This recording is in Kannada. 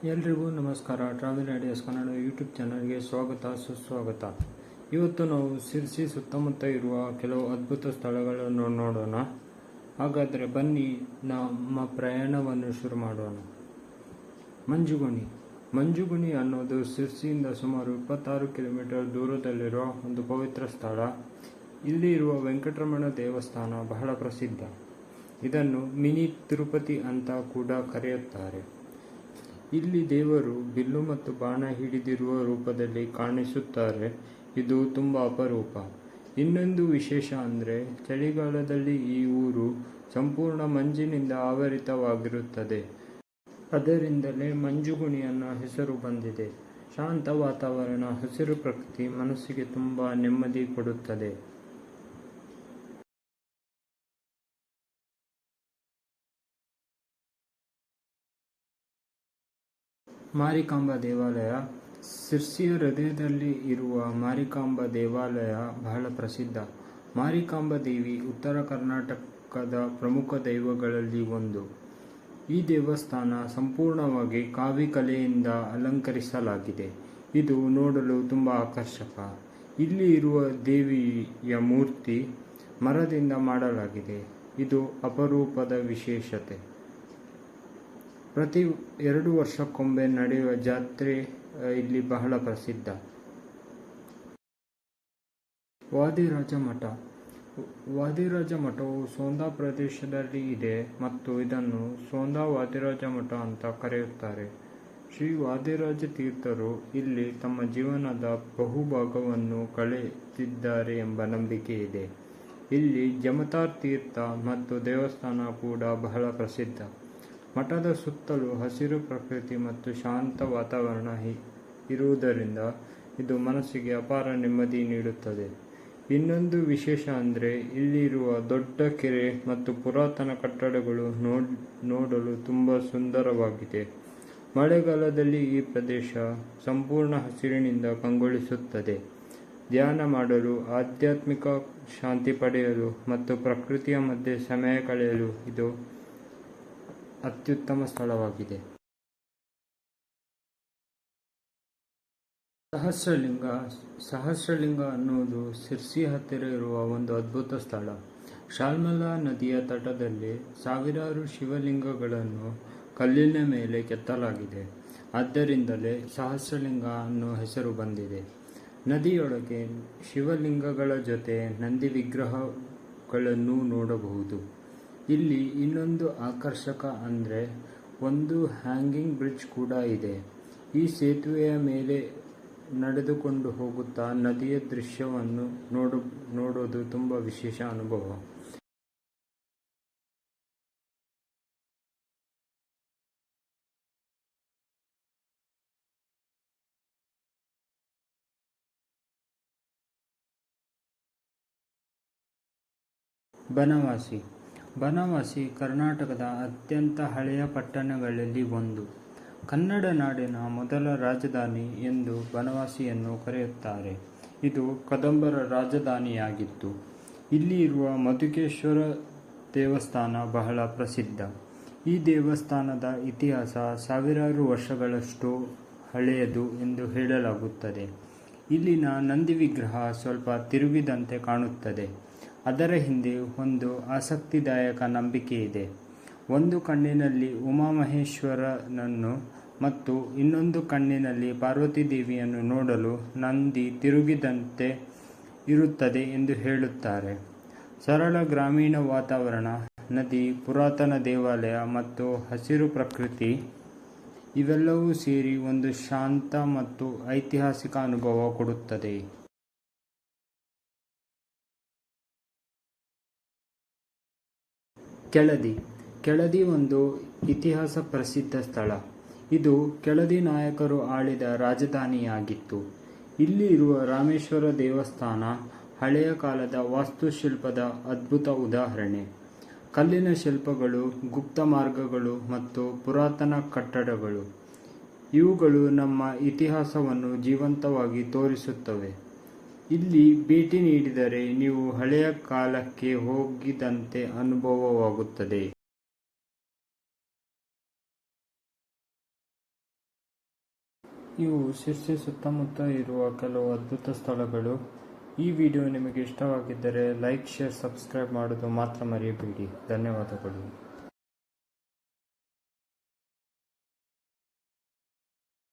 ಎಲ್ರಿಗೂ ನಮಸ್ಕಾರ. ಟ್ರಾವೆಲ್ ಐಡಿಯಾಸ್ ಕನ್ನಡ ಯೂಟ್ಯೂಬ್ ಚಾನಲ್ಗೆ ಸ್ವಾಗತ ಸುಸ್ವಾಗತ. ಇವತ್ತು ನಾವು ಶಿರ್ಸಿ ಸುತ್ತಮುತ್ತ ಇರುವ ಕೆಲವು ಅದ್ಭುತ ಸ್ಥಳಗಳನ್ನು ನೋಡೋಣ. ಹಾಗಾದರೆ ಬನ್ನಿ ನಮ್ಮ ಪ್ರಯಾಣವನ್ನು ಶುರು ಮಾಡೋಣ. ಮಂಜುಗುಣಿ ಅನ್ನೋದು ಶಿರ್ಸಿಯಿಂದ ಸುಮಾರು 26 ಕಿಲೋಮೀಟರ್ ದೂರದಲ್ಲಿರುವ ಒಂದು ಪವಿತ್ರ ಸ್ಥಳ. ಇಲ್ಲಿ ಇರುವ ವೆಂಕಟರಮಣ ದೇವಸ್ಥಾನ ಬಹಳ ಪ್ರಸಿದ್ಧ. ಇದನ್ನು ಮಿನಿ ತಿರುಪತಿ ಅಂತ ಕೂಡ ಕರೆಯುತ್ತಾರೆ. ಇಲ್ಲಿ ದೇವರು ಬಿಲ್ಲು ಮತ್ತು ಬಾಣ ಹಿಡಿದಿರುವ ರೂಪದಲ್ಲಿ ಕಾಣಿಸುತ್ತಾರೆ. ಇದು ತುಂಬ ಅಪರೂಪ. ಇನ್ನೊಂದು ವಿಶೇಷ ಅಂದರೆ ಚಳಿಗಾಲದಲ್ಲಿ ಈ ಊರು ಸಂಪೂರ್ಣ ಮಂಜಿನಿಂದ ಆವರಿತವಾಗಿರುತ್ತದೆ. ಅದರಿಂದಲೇ ಮಂಜುಗುಣಿ ಅನ್ನೋ ಹೆಸರು ಬಂದಿದೆ. ಶಾಂತ ವಾತಾವರಣ, ಹಸಿರು ಪ್ರಕೃತಿ ಮನಸ್ಸಿಗೆ ತುಂಬ ನೆಮ್ಮದಿ ಕೊಡುತ್ತದೆ. ಮಾರಿಕಾಂಬಾ ದೇವಾಲಯ. ಶಿರ್ಸಿಯ ಹೃದಯದಲ್ಲಿ ಇರುವ ಮಾರಿಕಾಂಬಾ ದೇವಾಲಯ ಬಹಳ ಪ್ರಸಿದ್ಧ. ಮಾರಿಕಾಂಬಾ ದೇವಿ ಉತ್ತರ ಕರ್ನಾಟಕದ ಪ್ರಮುಖ ದೈವಗಳಲ್ಲಿ ಒಂದು. ಈ ದೇವಸ್ಥಾನ ಸಂಪೂರ್ಣವಾಗಿ ಕಾವಿ ಕಲೆಯಿಂದ ಅಲಂಕರಿಸಲಾಗಿದೆ. ಇದು ನೋಡಲು ತುಂಬ ಆಕರ್ಷಕ. ಇಲ್ಲಿ ಇರುವ ದೇವಿಯ ಮೂರ್ತಿ ಮರದಿಂದ ಮಾಡಲಾಗಿದೆ. ಇದು ಅಪರೂಪದ ವಿಶೇಷತೆ. ಪ್ರತಿ 2 ವರ್ಷಕ್ಕೊಮ್ಮೆ ನಡೆಯುವ ಜಾತ್ರೆ ಇಲ್ಲಿ ಬಹಳ ಪ್ರಸಿದ್ಧ. ವಾದಿರಾಜ ಮಠ. ವಾದಿರಾಜ ಮಠವು ಸೋಂದಾ ಪ್ರದೇಶದಲ್ಲಿ ಇದೆ ಮತ್ತು ಇದನ್ನು ಸೋಂದಾ ವಾದಿರಾಜ ಮಠ ಅಂತ ಕರೆಯುತ್ತಾರೆ. ಶ್ರೀ ವಾದಿರಾಜ ತೀರ್ಥರು ಇಲ್ಲಿ ತಮ್ಮ ಜೀವನದ ಬಹುಭಾಗವನ್ನು ಕಳೆದಿದ್ದಾರೆ ಎಂಬ ನಂಬಿಕೆ ಇದೆ. ಇಲ್ಲಿ ಜಮತಾರ್ ತೀರ್ಥ ಮತ್ತು ದೇವಸ್ಥಾನ ಕೂಡ ಬಹಳ ಪ್ರಸಿದ್ಧ. ಮಠದ ಸುತ್ತಲೂ ಹಸಿರು ಪ್ರಕೃತಿ ಮತ್ತು ಶಾಂತ ವಾತಾವರಣ ಇರುವುದರಿಂದ ಇದು ಮನಸ್ಸಿಗೆ ಅಪಾರ ನೆಮ್ಮದಿ ನೀಡುತ್ತದೆ. ಇನ್ನೊಂದು ವಿಶೇಷ ಅಂದರೆ ಇಲ್ಲಿರುವ ದೊಡ್ಡ ಕೆರೆ ಮತ್ತು ಪುರಾತನ ಕಟ್ಟಡಗಳು ನೋಡಲು ತುಂಬ ಸುಂದರವಾಗಿದೆ. ಮಳೆಗಾಲದಲ್ಲಿ ಈ ಪ್ರದೇಶ ಸಂಪೂರ್ಣ ಹಸಿರಿನಿಂದ ಕಂಗೊಳಿಸುತ್ತದೆ. ಧ್ಯಾನ ಮಾಡಲು, ಆಧ್ಯಾತ್ಮಿಕ ಶಾಂತಿ ಪಡೆಯಲು ಮತ್ತು ಪ್ರಕೃತಿಯ ಮಧ್ಯೆ ಸಮಯ ಕಳೆಯಲು ಇದು ಅತ್ಯುತ್ತಮ ಸ್ಥಳವಾಗಿದೆ. ಸಹಸ್ರಲಿಂಗ ಅನ್ನುವುದು ಶಿರ್ಸಿ ಹತ್ತಿರ ಇರುವ ಒಂದು ಅದ್ಭುತ ಸ್ಥಳ. ಶಾಲ್ಮಲಾ ನದಿಯ ತಟದಲ್ಲಿ ಸಾವಿರಾರು ಶಿವಲಿಂಗಗಳನ್ನು ಕಲ್ಲಿನ ಮೇಲೆ ಕೆತ್ತಲಾಗಿದೆ. ಆದ್ದರಿಂದಲೇ ಸಹಸ್ರಲಿಂಗ ಅನ್ನೋ ಹೆಸರು ಬಂದಿದೆ. ನದಿಯೊಳಗೆ ಶಿವಲಿಂಗಗಳ ಜೊತೆ ನಂದಿ ವಿಗ್ರಹಗಳನ್ನು ನೋಡಬಹುದು. ಇಲ್ಲಿ ಇನ್ನೊಂದು ಆಕರ್ಷಕ ಅಂದರೆ ಒಂದು ಹ್ಯಾಂಗಿಂಗ್ ಬ್ರಿಡ್ಜ್ ಕೂಡ ಇದೆ. ಈ ಸೇತುವೆಯ ಮೇಲೆ ನಡೆದುಕೊಂಡು ಹೋಗುತ್ತಾ ನದಿಯ ದೃಶ್ಯವನ್ನು ನೋಡೋದು ತುಂಬ ವಿಶೇಷ ಅನುಭವ. ಬನವಾಸಿ ಕರ್ನಾಟಕದ ಅತ್ಯಂತ ಹಳೆಯ ಪಟ್ಟಣಗಳಲ್ಲಿ ಒಂದು. ಕನ್ನಡ ನಾಡಿನ ಮೊದಲ ರಾಜಧಾನಿ ಎಂದು ಬನವಾಸಿಯನ್ನು ಕರೆಯುತ್ತಾರೆ. ಇದು ಕದಂಬರ ರಾಜಧಾನಿಯಾಗಿತ್ತು. ಇಲ್ಲಿ ಇರುವ ಮಧುಕೇಶ್ವರ ದೇವಸ್ಥಾನ ಬಹಳ ಪ್ರಸಿದ್ಧ. ಈ ದೇವಸ್ಥಾನದ ಇತಿಹಾಸ ಸಾವಿರಾರು ವರ್ಷಗಳಷ್ಟು ಹಳೆಯದು ಎಂದು ಹೇಳಲಾಗುತ್ತದೆ. ಇಲ್ಲಿನ ನಂದಿ ವಿಗ್ರಹ ಸ್ವಲ್ಪ ತಿರುಗಿದಂತೆ ಕಾಣುತ್ತದೆ. ಅದರ ಹಿಂದೆ ಒಂದು ಆಸಕ್ತಿದಾಯಕ ನಂಬಿಕೆ ಇದೆ. ಒಂದು ಕಣ್ಣಿನಲ್ಲಿ ಉಮಾಮಹೇಶ್ವರನನ್ನು ಮತ್ತು ಇನ್ನೊಂದು ಕಣ್ಣಿನಲ್ಲಿ ಪಾರ್ವತಿ ದೇವಿಯನ್ನು ನೋಡಲು ನಂದಿ ತಿರುಗಿದಂತೆ ಇರುತ್ತದೆ ಎಂದು ಹೇಳುತ್ತಾರೆ. ಸರಳ ಗ್ರಾಮೀಣ ವಾತಾವರಣ, ನದಿ, ಪುರಾತನ ದೇವಾಲಯ ಮತ್ತು ಹಸಿರು ಪ್ರಕೃತಿ ಇವೆಲ್ಲವೂ ಸೇರಿ ಒಂದು ಶಾಂತ ಮತ್ತು ಐತಿಹಾಸಿಕ ಅನುಭವ ಕೊಡುತ್ತದೆ. ಕೆಳದಿ ಒಂದು ಇತಿಹಾಸ ಪ್ರಸಿದ್ಧ ಸ್ಥಳ. ಇದು ಕೆಳದಿ ನಾಯಕರು ಆಳಿದ ರಾಜಧಾನಿಯಾಗಿತ್ತು. ಇಲ್ಲಿ ಇರುವ ರಾಮೇಶ್ವರ ದೇವಸ್ಥಾನ ಹಳೆಯ ಕಾಲದ ವಾಸ್ತುಶಿಲ್ಪದ ಅದ್ಭುತ ಉದಾಹರಣೆ. ಕಲ್ಲಿನ ಶಿಲ್ಪಗಳು, ಗುಪ್ತ ಮಾರ್ಗಗಳು ಮತ್ತು ಪುರಾತನ ಕಟ್ಟಡಗಳು ಇವುಗಳು ನಮ್ಮ ಇತಿಹಾಸವನ್ನು ಜೀವಂತವಾಗಿ ತೋರಿಸುತ್ತವೆ. ಇಲ್ಲಿ ಭೇಟಿ ನೀಡಿದರೆ ನೀವು ಹಳೆಯ ಕಾಲಕ್ಕೆ ಹೋಗಿದಂತೆ ಅನುಭವವಾಗುತ್ತದೆ. ಇವು ಶಿರ್ಸಿ ಸುತ್ತಮುತ್ತ ಇರುವ ಕೆಲವು ಅದ್ಭುತ ಸ್ಥಳಗಳು. ಈ ವಿಡಿಯೋ ನಿಮಗೆ ಇಷ್ಟವಾಗಿದ್ದರೆ ಲೈಕ್, ಶೇರ್, ಸಬ್ಸ್ಕ್ರೈಬ್ ಮಾಡೋದು ಮಾತ್ರ ಮರೆಯಬೇಡಿ. ಧನ್ಯವಾದಗಳು.